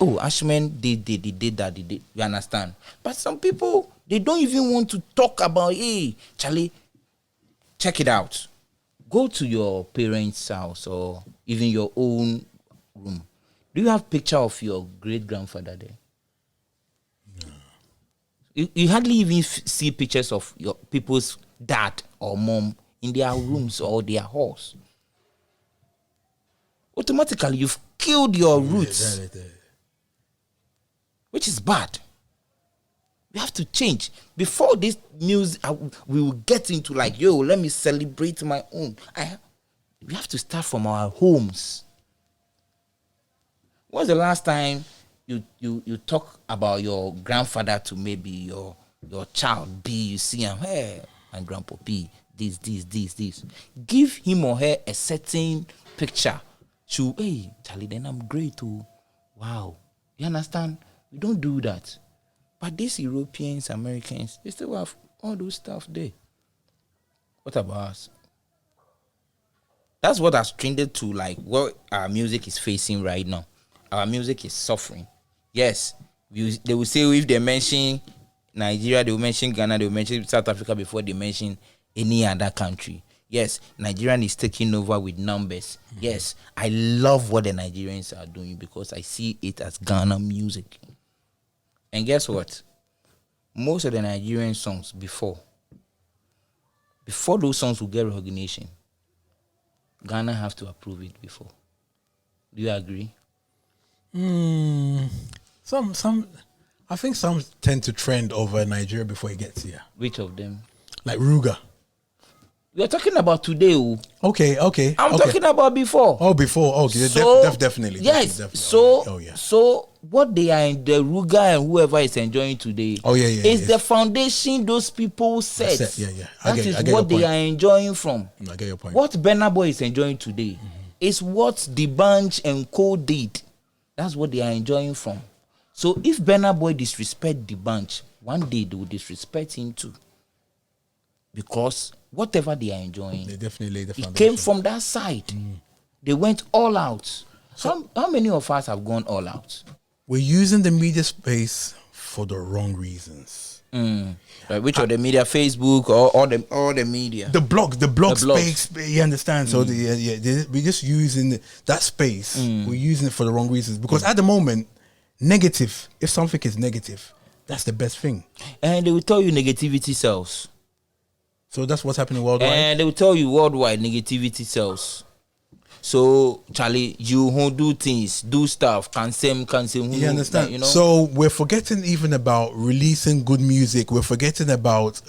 Oh, Ashmen did that. You understand? But some people, they don't even want to talk about, hey, Charlie, check it out. Go to your parents' house or even your own room. Do you have picture of your great-grandfather there? You hardly even see pictures of your people's dad or mom in their rooms or their halls. Automatically, you've killed your roots, which is bad. We have to change. Before this news, we will get into like, yo, let me celebrate my own. We have to start from our homes. When's the last time you talk about your grandfather to maybe your child B? You see him, hey, my grandpa B, this. Give him or her a certain picture. To, hey, Charlie, then I'm great too. Wow. You understand? We don't do that. But these Europeans, Americans, they still have all those stuff there. What about us? That's what has trended to like what our music is facing right now. Our music is suffering. Yes, they will say if they mention Nigeria, they will mention Ghana, they will mention South Africa before they mention any other country. Yes, Nigerian is taking over with numbers. Mm-hmm. Yes, I love what the Nigerians are doing because I see it as Ghana music. And guess what? Most of the Nigerian songs before those songs will get recognition, Ghana have to approve it before. Do you agree? Some. I think some tend to trend over Nigeria before it gets here. Which of them? Like Ruga. We're talking about today. Okay. I'm talking about before. Oh, before. Okay, so, definitely. Yes. Definitely. So what they are in the Ruga and whoever is enjoying today. Is the foundation those people set. That is what they are enjoying from. I get your point. What Burna Boy is enjoying today is what the Bunch and Co did. That's what they are enjoying from. So if Burna Boy disrespect the Bunch, one day they will disrespect him too. Because whatever they are enjoying, they definitely lay the foundation. It came from that side. They went all out. So how many of us have gone all out? We're using the media space for the wrong reasons. Like which of the media, Facebook or all the media? The blog space. You understand? So we're just using that space. We're using it for the wrong reasons because at the moment, negative. If something is negative, that's the best thing. And they will tell you negativity sells. So that's what's happening worldwide. And they will tell you worldwide negativity sells. So Charlie, you who do things, do stuff, can say. You understand? You know? So we're forgetting even about releasing good music. We're forgetting about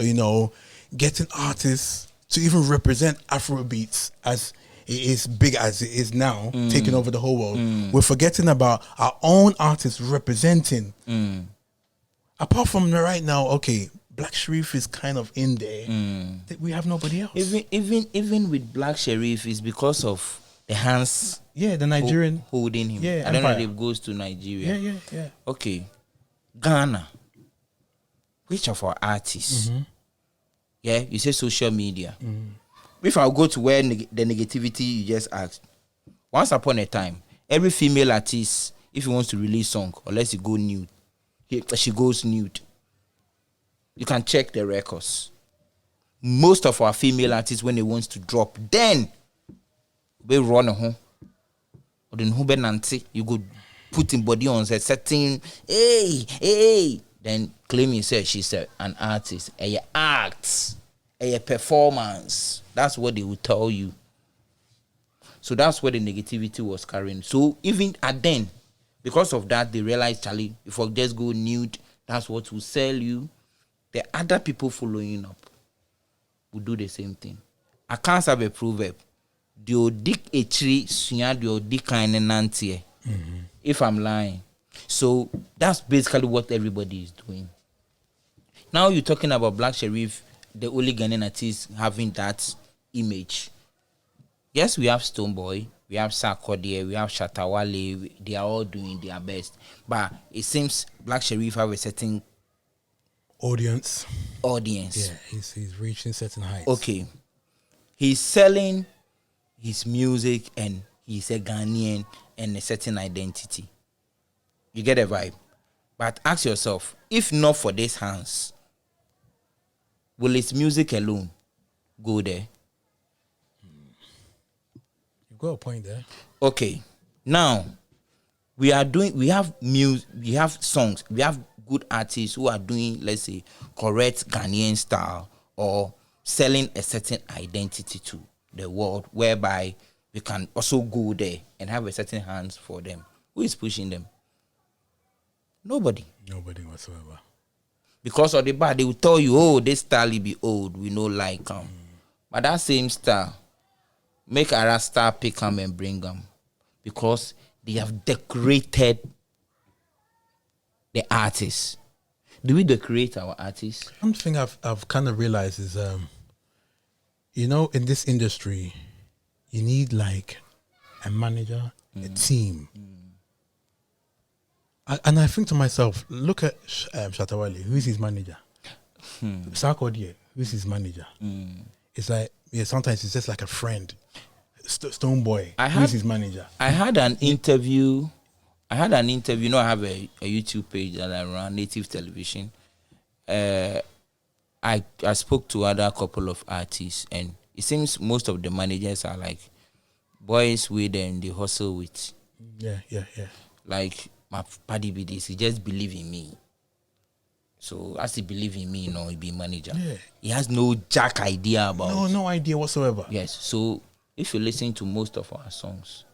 getting artists to even represent afrobeats as it is big as it is now, taking over the whole world. We're forgetting about our own artists representing. Apart from right now, okay, Black Sherif is kind of in there. We have nobody else. Even with Black Sherif, it's because of the hands. Yeah, the Nigerian holding him. Yeah, I don't know if it goes to Nigeria. Yeah. Okay, Ghana. Which of our artists? Yeah, you say social media. If I go to where the negativity you just asked, once upon a time, every female artist, if he wants to release song, unless he go nude, she goes nude. You can check the records. Most of our female artists, when they want to drop, then we run home. Or then who benanti, you go put in body on a setting, hey, then claim yourself she's an artist. A act, a performance. That's what they will tell you. So that's where the negativity was carrying. So even at then, because of that, they realized, Charlie, if I just go nude, that's what will sell you. The other people following up will do the same thing. I can't have a proverb. If I'm lying. So that's basically what everybody is doing. Now you're talking about Black Sherif, the only Ghanaian artist having that image. Yes, we have Stonebwoy, we have Sarkodie, we have Shatawale. They are all doing their best. But it seems Black Sherif have a certain audience. Yeah, he's reaching certain heights. Okay. He's selling his music and he's a Ghanaian and a certain identity. You get a vibe. But ask yourself, if not for these hands, will his music alone go there? You got a point there. Okay. Now, we have music, we have songs, we have good artists who are doing, let's say, correct Ghanaian style or selling a certain identity to the world, whereby we can also go there and have a certain hands for them. Who is pushing them? Nobody whatsoever. Because of the bad, they will tell you, oh, this style will be old, we no like them. But that same style, make a Rasta pick them and bring them. Because they have decorated the artists. Do we decorate our artists? One thing I've kind of realized is You know, in this industry, you need like a manager, a team. And I think to myself, look at Shatawale, who's his manager? Sarkodie, who's his manager? It's like, sometimes it's just like a friend. Stoneboy, who's his manager? I had an interview. I have a YouTube page that I run, Native Television. I spoke to other couple of artists, and it seems most of the managers are like boys with them, they hustle with. Yeah. Like my paddy be this, he just believe in me. So as he believe in me, he be manager. Yeah. He has no jack idea about. No idea whatsoever. Yes. So if you listen to most of our songs,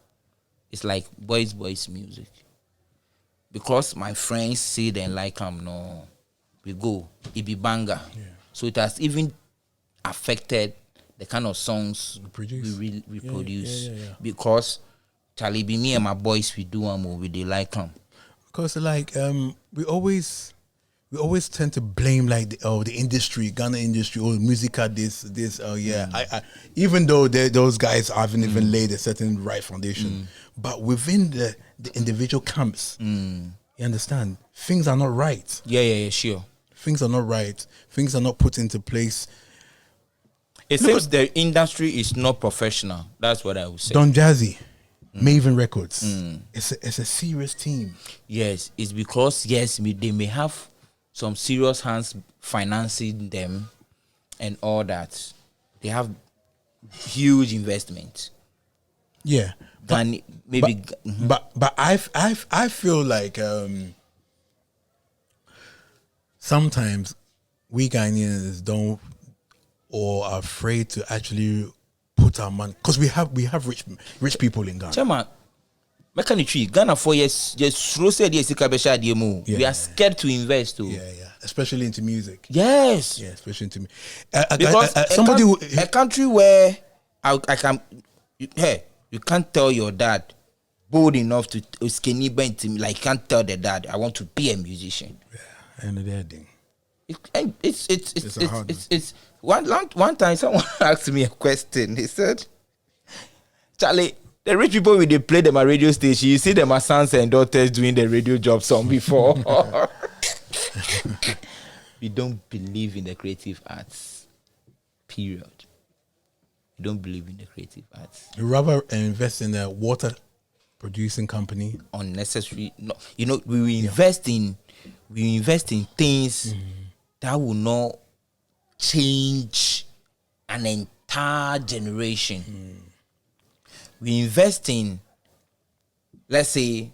it's like boys music. Because my friends say they like them, we go, it be banger. Yeah. So it has even affected the kind of songs we produce. Yeah. Because Charlie, be me and my boys, we do we they like them. Because like we always tend to blame like the industry, Ghana industry, or music at this. I even though those guys haven't even laid a certain right foundation, but within the individual camps, you understand, things are not right. Yeah, sure. Things are not right. Things are not put into place. It seems the industry is not professional. That's what I would say. Don Jazzy, Maven Records, it's a serious team. Yes, it's because they may have some serious hands financing them and all that. They have huge investment. Yeah, but I feel like sometimes we Ghanaians don't or are afraid to actually put our money, because we have rich people in Ghana. Chama, Ghana 4 years just slow said yes, we are scared to invest too. Yeah. Especially into music. Yes. Yeah, especially into because a country where I can, you can't tell your dad bold enough to skinny bent him, like can't tell the dad I want to be a musician. Yeah, and the thing. It's one time someone asked me a question. He said, Charlie, the rich people when they play them at radio station, you see them as sons and daughters doing the radio job song before. We don't believe in the creative arts. Period. We don't believe in the creative arts. You rather invest in a water producing company. Unnecessary. No, we invest in things that will not change an entire generation. We invest in, let's say,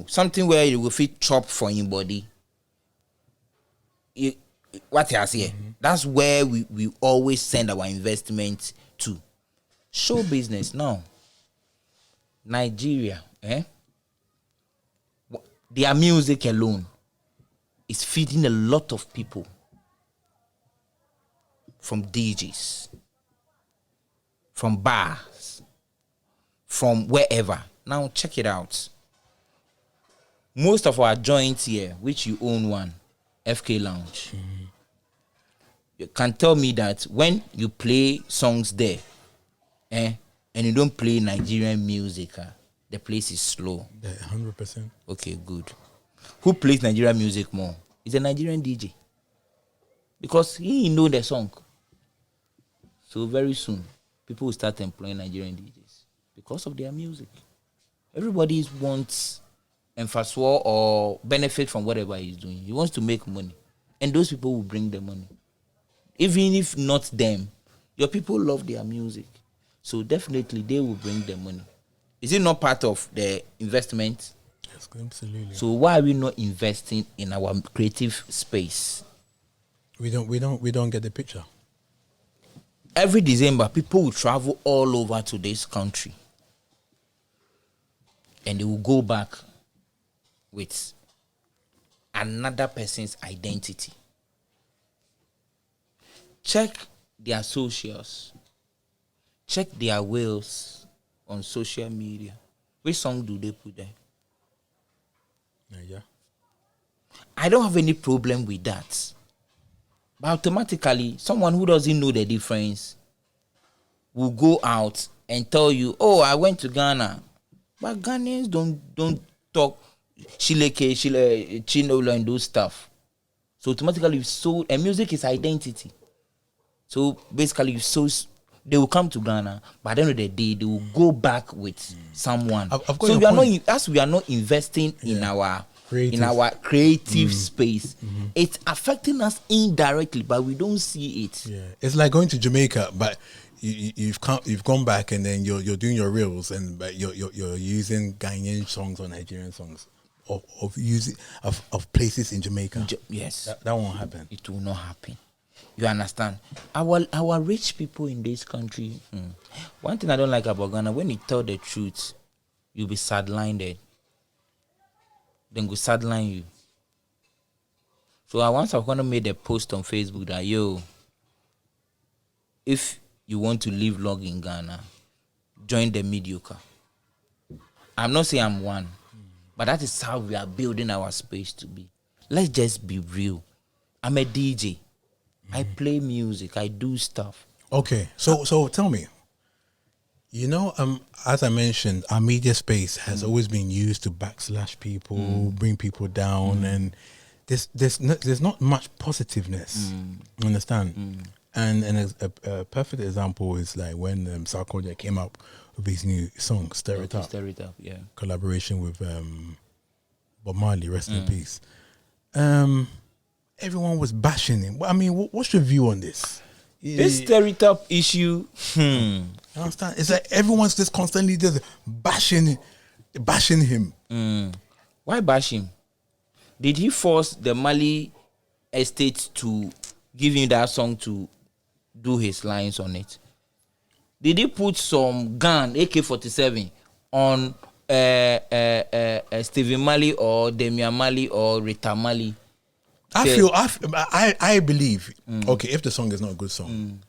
something where you will fit chop for anybody. What you say? That's where we always send our investment to. Show business now. Nigeria, their music alone is feeding a lot of people. From DJs, from bars, from wherever. Now check it out. Most of our joints here, which you own one, FK Lounge, you can tell me that when you play songs there, and you don't play Nigerian music, the place is slow. Yeah, 100%. Okay, good. Who plays Nigerian music more? It's a Nigerian DJ. Because he know the song. So very soon, people will start employing Nigerian DJs because of their music. Everybody wants emphasis or benefit from whatever he's doing. He wants to make money. And those people will bring the money. Even if not them, your people love their music. So definitely they will bring the money. Is it not part of the investment? Yes, absolutely. So why are we not investing in our creative space? We don't get the picture. Every December, people will travel all over to this country. And they will go back with another person's identity. Check their socials. Check their wills on social media. Which song do they put there? Yeah. I don't have any problem with that. But automatically, someone who doesn't know the difference will go out and tell you, "Oh, I went to Ghana," but Ghanaians don't talk Chileke, Chinola, and those stuff. So automatically, you've sold, and music is identity. So basically, they will come to Ghana, but at the end of the day, they will go back with someone. So we are not investing in our creative space. It's affecting us indirectly, but we don't see it. Yeah, it's like going to Jamaica, but you've gone back and then you're doing your reels, and but you're using Ghanaian songs or Nigerian songs of places in Jamaica. Yes, that won't happen. It will not happen. You understand? Our rich people in this country. One thing I don't like about Ghana, when you tell the truth, you'll be sidelined. Then go sideline you. So I gonna made a post on Facebook that if you want to live long in Ghana, join the mediocre. I'm not saying I'm one, but that is how we are building our space to be. Let's just be real. I'm a DJ. I play music. I do stuff. Okay, so tell me. As I mentioned, our media space has always been used to backslash people, bring people down, and there's not much positiveness. You understand? And a perfect example is like when Sarkozy came up with his new song, Stir It Up. Stir It Up, yeah. Collaboration with Bob Marley, rest in peace. Everyone was bashing him. I mean, what's your view on this? This Stir It Up issue, You understand? It's like everyone's just constantly just bashing him. Why bash him? Did he force the Mali estate to give him that song to do his lines on it? Did he put some gun, AK-47, on Stephen Mali or Damian Mali or Rita Mali? I believe, okay, if the song is not a good song,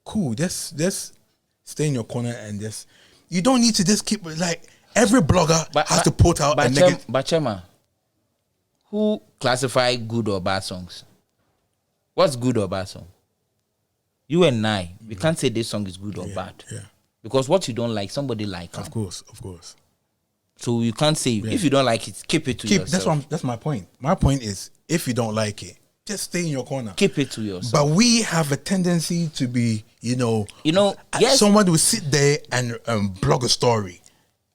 cool, just stay in your corner and just, you don't need to just keep, like, every blogger has to put out a negative. But Chema, who classify good or bad songs? What's good or bad song? You and I, we can't say this song is good or bad. Yeah. Because what you don't like, somebody like. Of course. So you can't say, if you don't like it, keep it to yourself. That's my point. My point is, if you don't like it, just stay in your corner. Keep it to yourself. But we have a tendency to be, yes. Someone will sit there and blog a story,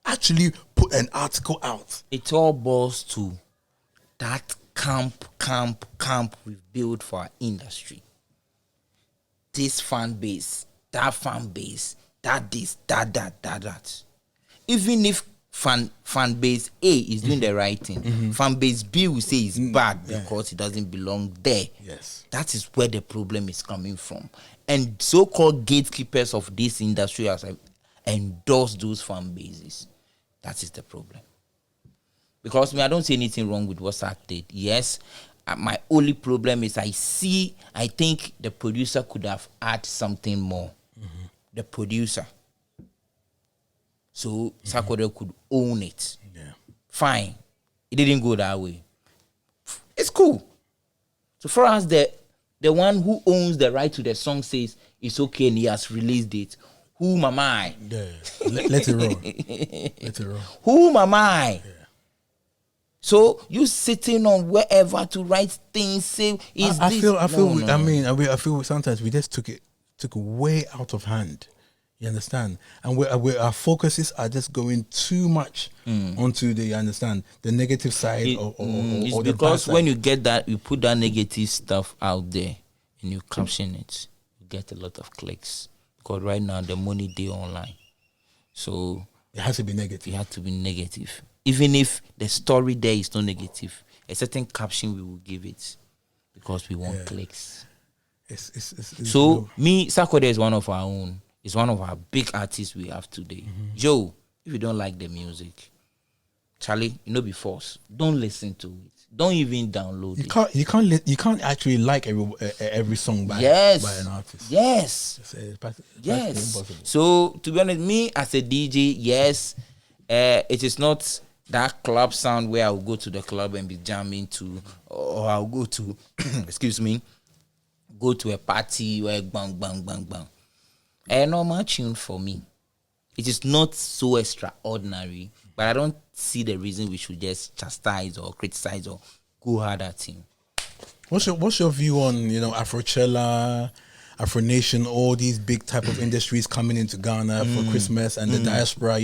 actually put an article out. It all boils to that camp we've built for our industry. This fan base, that fan base, that. Even if fan base A is doing the right thing, fan base B will say it's bad because it doesn't belong there. Yes. That is where the problem is coming from. And so-called gatekeepers of this industry have endorsed those fan bases. That is the problem. Because I don't see anything wrong with what Sark did. Yes, my only problem is I think the producer could have added something more. The producer. So Sarkodie could own it. Yeah. Fine. It didn't go that way. It's cool. So for us, the one who owns the right to the song says it's okay and he has released it. Whom am I? Yeah. Let it roll. Whom am I? Yeah. So you sitting on wherever to write things, say I feel sometimes we just took it way out of hand. You understand? And our focuses are just going too much onto the negative side it's or because the bad side. When you get that, you put that negative stuff out there and you caption it, you get a lot of clicks. Because right now the money they online. So it has to be negative. It has to be negative. Even if the story there is not negative, a certain caption we will give it because we want clicks. So me, Sarkodie is one of our own. It's one of our big artists we have today. Joe, if you don't like the music, Charlie, be forced. Don't listen to it. Don't even download it. You can't actually like every song by an artist. Yes. Yes. So to be honest, me as a DJ, yes, it is not that club sound where I'll go to the club and be jamming to, or I'll go to, go to a party where bang, bang, bang, bang. a normal tune for me. It is not so extraordinary, but I don't see the reason we should just chastise or criticize or go hard at him. What's your view on Afrochella, Afro Nation, all these big type of industries coming into Ghana for Christmas and the diaspora?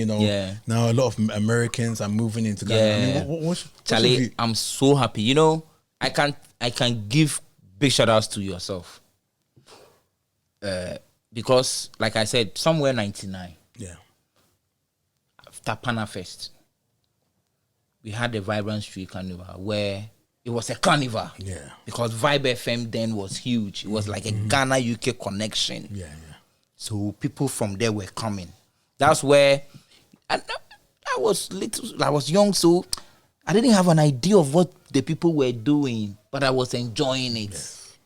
Now a lot of Americans are moving into Ghana. Yeah. I mean, what's Charlie, your view? I'm so happy. I can give big shout outs to yourself. Because, like I said, somewhere 99. Yeah. After Pana Fest, we had the Vibrant Street Carnival where it was a carnival. Yeah. Because Vibe FM then was huge. It was like a Ghana UK connection. Yeah. So people from there were coming. That's where I was little. I was young, so I didn't have an idea of what the people were doing, but I was enjoying it. Yes.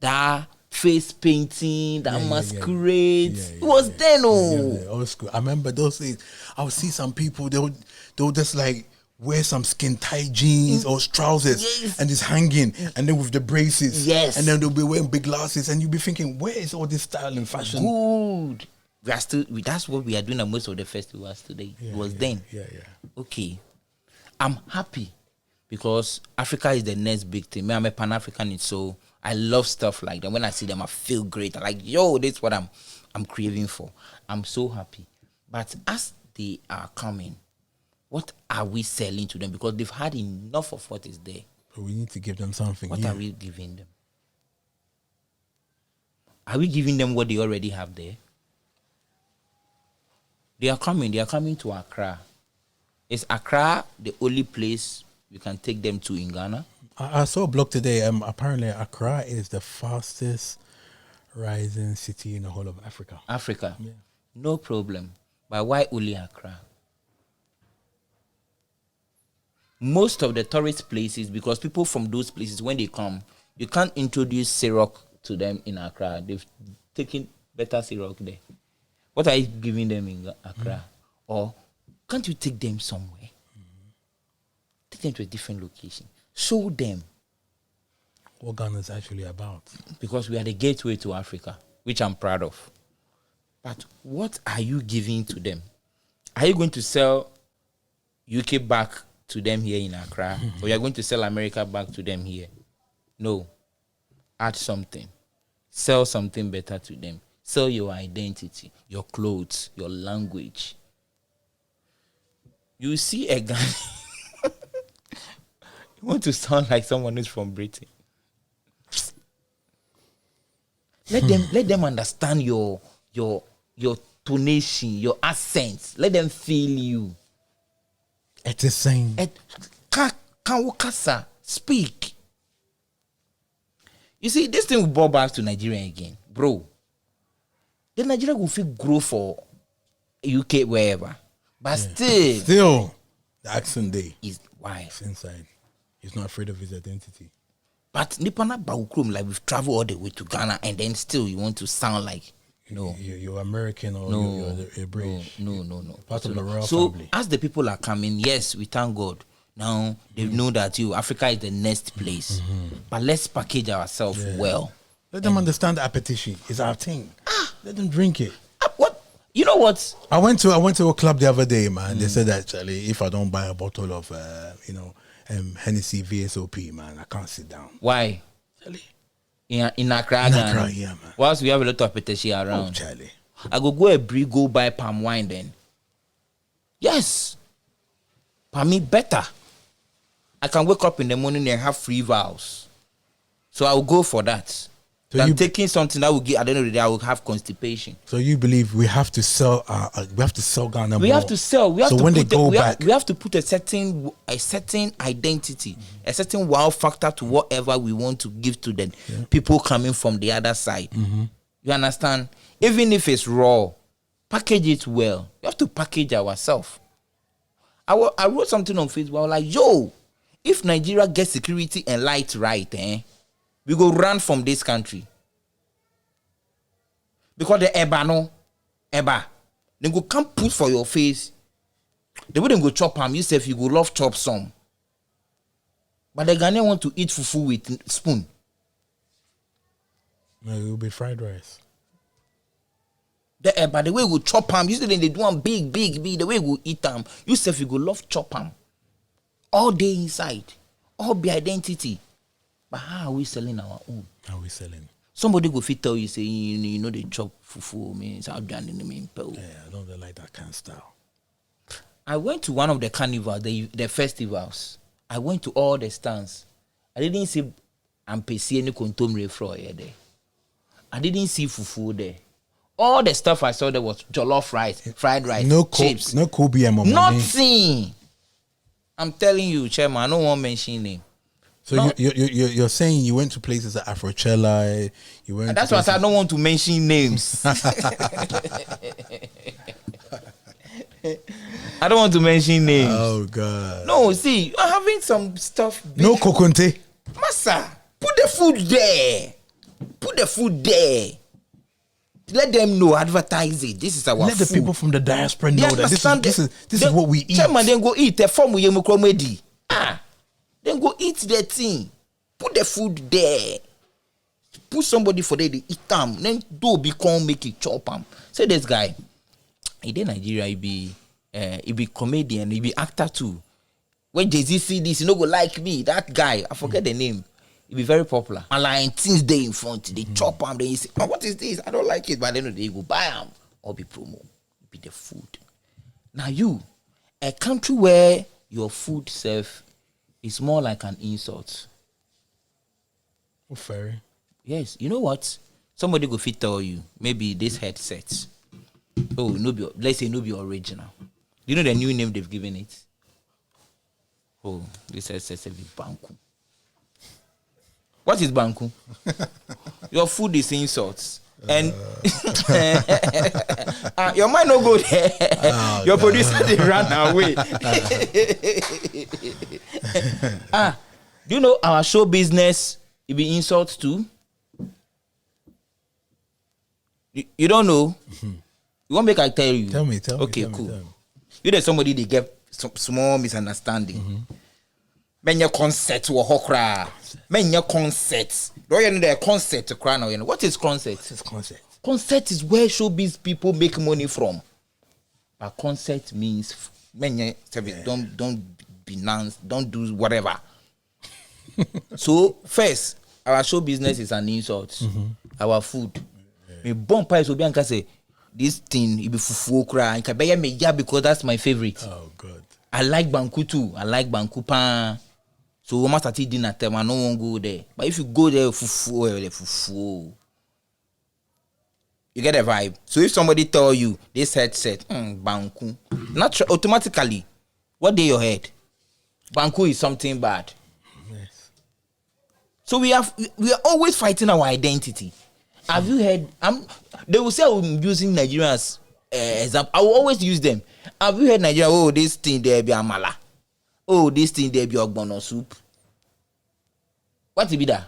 That face painting, that masquerade. It was then. Old school. I remember those days. I would see some people. They would just like wear some skin tight jeans or trousers and just hanging, and then with the braces. Yes. And then they'll be wearing big glasses, and you'll be thinking, where is all this style and fashion? Good. We are still. That's what we are doing at most of the festivals today. It was then. Yeah. Okay. I'm happy because Africa is the next big thing. Me, I'm a Pan-Africanist, so I love stuff like that. When I see them, I feel great. I'm like, yo, this is what I'm craving for. I'm so happy. But as they are coming, what are we selling to them? Because they've had enough of what is there. But we need to give them something. What are we giving them? Are we giving them what they already have there? They are coming to Accra. Is Accra the only place we can take them to in Ghana? I saw a blog today. Apparently, Accra is the fastest rising city in the whole of Africa. Yeah. No problem. But why only Accra? Most of the tourist places, because people from those places, when they come, you can't introduce Ciroc to them in Accra. They've taken better Ciroc there. What are you giving them in Accra? Or can't you take them somewhere? Take them to a different location. Show them what Ghana is actually about. Because we are the gateway to Africa, which I'm proud of. But what are you giving to them? Are you going to sell UK back to them here in Accra? Or you are going to sell America back to them here? No. Add something. Sell something better to them. Sell your identity, your clothes, your language. You see a guy, you want to sound like someone who's from Britain. Let them understand your tonation, your accent. Let them feel you. It's the same. Speak. You see, this thing will brought back to Nigeria again, bro. Then Nigeria will feel grow for UK wherever. But still, the accent there is why it's inside. He's not afraid of his identity. But Nipana Baukrum, like we've traveled all the way to Ghana, and then still you want to sound like you're American or you're British. No. Part of the royal family. As the people are coming, yes, we thank God. Now they know that Africa is the next place. But let's package ourselves well. Let them understand the appetition. It's our thing. Let them drink it. What? You know what? I went to a club the other day, man. They said actually, if I don't buy a bottle of Hennessy VSOP, man, I can't sit down. Why? Charlie. In Accra, yeah, man. Whilst we have a lot of appetition around. Oh, Charlie. I go go buy palm wine then. Yes. Palm me better. I can wake up in the morning and have free vows. So I will go for that. So I'm taking something that will give, at the end of the day, I will have constipation. So you believe we have to sell Ghana more? We have to sell. We have so to when put they go back, we have to put a certain identity, a certain wow factor to whatever we want to give to the people coming from the other side. You understand? Even if it's raw, package it well. We have to package ourselves. I wrote something on Facebook. I was like, yo, if Nigeria gets security and light right, we go run from this country. Because the Eba, they go come put for your face. They wouldn't go chop ham. You say if you go love chop some. But the Ghanaian want to eat fufu with spoon. No, it will be fried rice. But the way we chop them, usually they do one big. The way we eat them, you say you go love chop them. All day inside, all be identity. But how are we selling our own? How are we selling? Somebody go fit tell you say you know they chop fufu means how done in the main pole. Yeah, I don't like that kind of style. I went to one of the carnivals, the festivals. I went to all the stands. I didn't see ampesi any kontomre fry there. I didn't see fufu there. All the stuff I saw there was jollof rice, fried rice, chips. No Kobe and nothing. I'm telling you, Chairman, I don't want to mention name. So you're saying you went to places like Afrochella, you went. And that's why I said I don't want to mention names. I don't want to mention names. Oh God! No, see, you're having some stuff. No kokonte. Massa, put the food there. Put the food there. Let them know. Advertise it. This is our Let food. the people from the diaspora know that this is what we eat. Chairman, then go eat the form with comedy. Then go eat the thing. Put the food there. Put somebody for there to eat them. Then do become make it chop them. Say this guy. He in Nigeria, he be comedian, he be actor too. When Jay-Z see this, he no go like me. That guy, I forget the name. He be very popular. And like things they in front, they chop them. Then he say, "Oh, what is this? I don't like it." But then they go buy them or be promo. Be the food. Now you, a country where your food serve is more like an insult. Oh, fairy. Yes, you know what? Somebody go fit tell you maybe this headset. Oh, no be, let's say no be original. Do you know the new name they've given it? Oh, this headset is Banku. What is Banku? Your food is insults. And your mind no go there. Oh, your producer they run away. Do you know our show business? It be insults too. You don't know. You want make I tell you? Tell me. Okay, cool. Tell me. You there's somebody they get some small misunderstanding. Men your concert or hokra. Men your concert. Do you know the concert to cry now? You know what is concert? What is concert? Concert is where showbiz people make money from. But concert means men don't be nonce, don't do whatever. So first, our show business is an insult. Our food. Me bomb pies will be and say this thing it be fufu okra and kabaya me yeah because that's my favorite. Oh God. I like banku too. I like banku pan. So we must start dinner time. I no one go there. But if you go there, fufu. You get the vibe. So if somebody tell you this headset, banku, automatically, what day your head? Banku is something bad. Yes. So we are always fighting our identity. Have you heard? They will say I'm using Nigeria as example. I will always use them. Have you heard Nigeria? Oh, this thing there be amala. Oh, this thing there be ogbono soup. What it be that?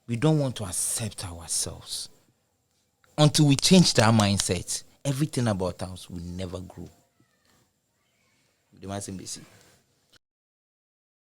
We don't want to accept ourselves. Until we change that mindset, everything about us will never grow. The mindset be